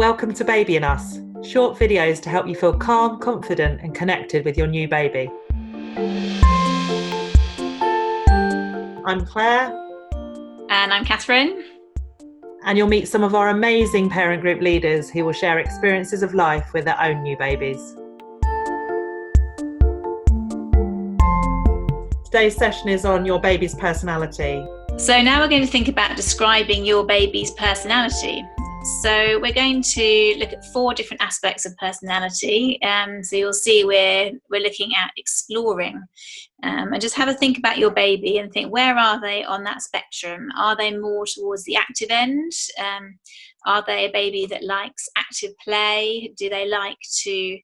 Welcome to Baby and Us, short videos to help you feel calm, confident and connected with your new baby. I'm Claire. And I'm Catherine. And you'll meet some of our amazing parent group leaders who will share experiences of life with their own new babies. Today's session is on your baby's personality. So now we're going to think about describing your baby's personality. So we're going to look at 4 different aspects of personality. So you'll see we're looking at exploring. And just have a think about your baby and think, where are they on that spectrum? Are they more towards the active end? Are they a baby that likes active play? Do they like to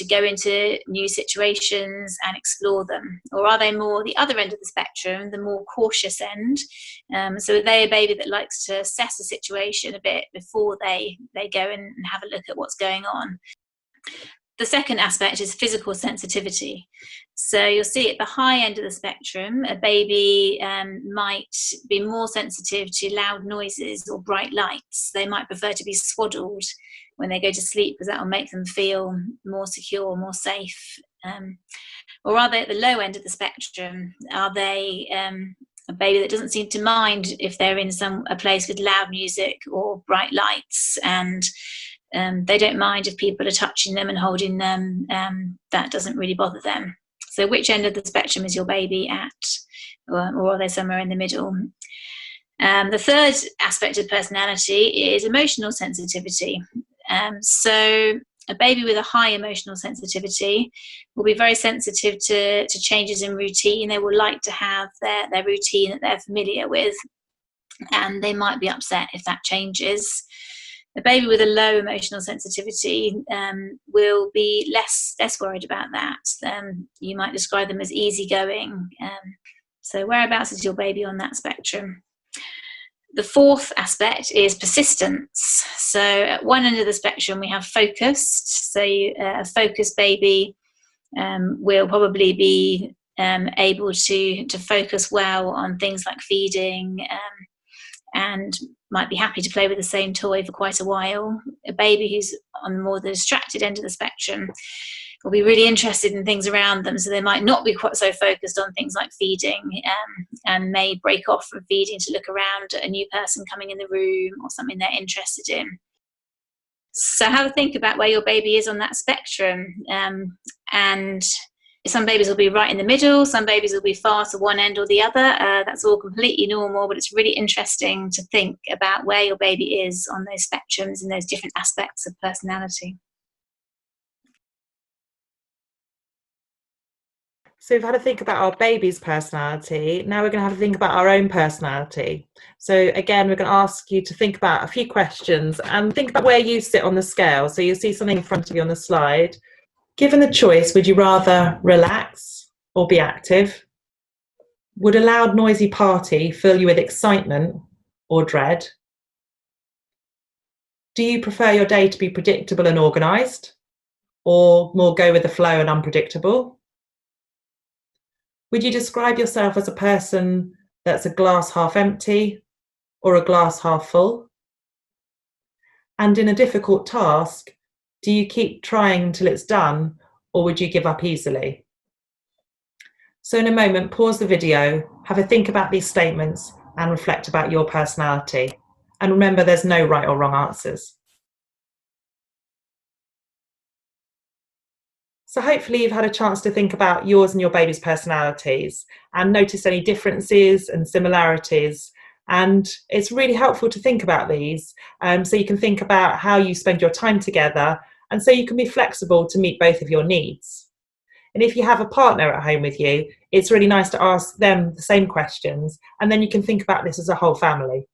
go into new situations and explore them? Or are they more the other end of the spectrum, the more cautious end? So are they a baby that likes to assess a situation a bit before they go and have a look at what's going on? The second aspect is physical sensitivity. So you'll see at the high end of the spectrum, a baby might be more sensitive to loud noises or bright lights. They might prefer to be swaddled when they go to sleep because that will make them feel more secure, more safe. Or are they at the low end of the spectrum? Are they a baby that doesn't seem to mind if they're in a place with loud music or bright lights, and they don't mind if people are touching them and holding them? That doesn't really bother them. So which end of the spectrum is your baby at? Or are they somewhere in the middle? The third aspect of personality is emotional sensitivity. So a baby with a high emotional sensitivity will be very sensitive to changes in routine. They will like to have their routine that they're familiar with, and they might be upset if that changes. A baby with a low emotional sensitivity will be less worried about that. You might describe them as easygoing. So whereabouts is your baby on that spectrum? The fourth aspect is persistence. So at one end of the spectrum, we have focused. So a focused baby will probably be able to focus well on things like feeding, and might be happy to play with the same toy for quite a while. A baby who's on more the distracted end of the spectrum will be really interested in things around them, so they might not be quite so focused on things like feeding, and may break off from feeding to look around at a new person coming in the room or something they're interested in. So have a think about where your baby is on that spectrum, and some babies will be right in the middle, some babies will be far to one end or the other. That's all completely normal, but it's really interesting to think about where your baby is on those spectrums and those different aspects of personality. So we've had to think about our baby's personality. Now we're going to have to think about our own personality. So again, we're going to ask you to think about a few questions and think about where you sit on the scale. So you'll see something in front of you on the slide. Given the choice, would you rather relax or be active? Would a loud, noisy party fill you with excitement or dread? Do you prefer your day to be predictable and organised, or more go with the flow and unpredictable? Would you describe yourself as a person that's a glass half empty or a glass half full? And in a difficult task, do you keep trying until it's done, or would you give up easily? So in a moment, pause the video, have a think about these statements and reflect about your personality. And remember, there's no right or wrong answers. So hopefully you've had a chance to think about yours and your baby's personalities and notice any differences and similarities. And it's really helpful to think about these, so you can think about how you spend your time together, and so you can be flexible to meet both of your needs. And if you have a partner at home with you, it's really nice to ask them the same questions, and then you can think about this as a whole family.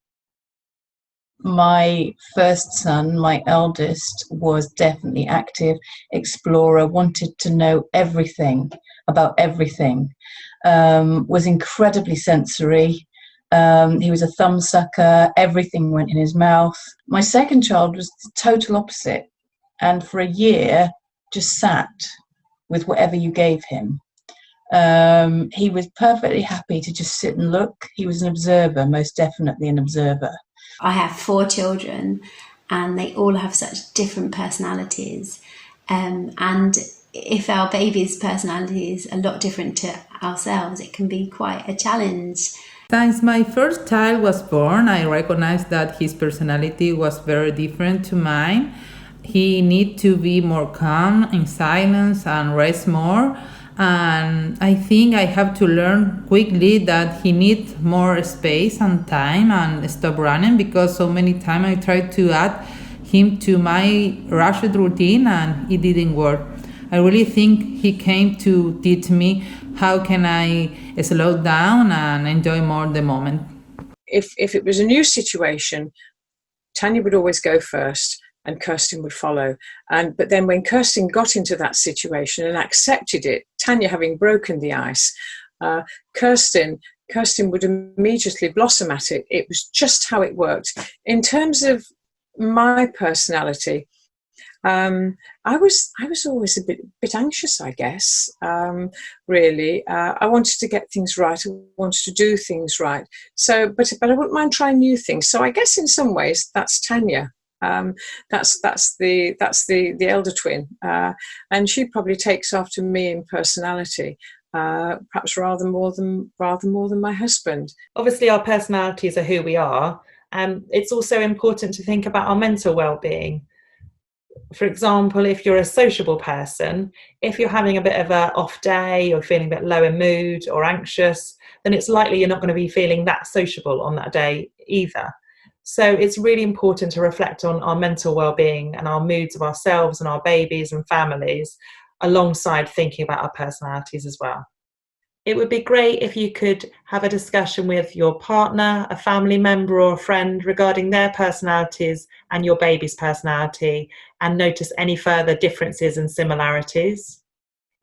My first son, my eldest, was definitely active, explorer, wanted to know everything about everything, was incredibly sensory. He was a thumb sucker, everything went in his mouth. My second child was the total opposite, and for a year just sat with whatever you gave him. He was perfectly happy to just sit and look. He was an observer, most definitely an observer. I have 4 children, and they all have such different personalities. And if our baby's personality is a lot different to ourselves, it can be quite a challenge. Since my first child was born, I recognized that his personality was very different to mine. He needed to be more calm, in silence, and rest more. And I think I have to learn quickly that he needs more space and time and stop running, because so many times I tried to add him to my rushed routine and it didn't work. I really think he came to teach me how can I slow down and enjoy more the moment. If it was a new situation, Tanya would always go first and Kirsten would follow. But then when Kirsten got into that situation and accepted it, Tanya having broken the ice, Kirsten would immediately blossom at it. It was just how it worked. In terms of my personality, I was always a bit anxious, I guess. Really, I wanted to get things right. I wanted to do things right. So, but I wouldn't mind trying new things. So, I guess in some ways that's Tanya. That's the elder twin, and she probably takes after me in personality. Perhaps rather more than my husband. Obviously, our personalities are who we are. It's also important to think about our mental well-being. For example, if you're a sociable person, if you're having a bit of an off day or feeling a bit low in mood or anxious, then it's likely you're not going to be feeling that sociable on that day either. So it's really important to reflect on our mental well-being and our moods of ourselves and our babies and families, alongside thinking about our personalities as well. It would be great if you could have a discussion with your partner, a family member or a friend regarding their personalities and your baby's personality, and notice any further differences and similarities.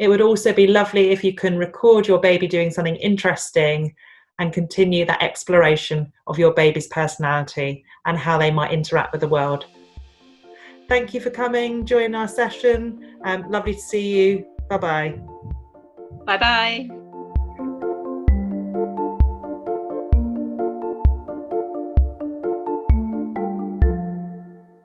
It would also be lovely if you can record your baby doing something interesting and continue that exploration of your baby's personality and how they might interact with the world. Thank you for coming, joining our session. Lovely to see you. Bye-bye. Bye-bye.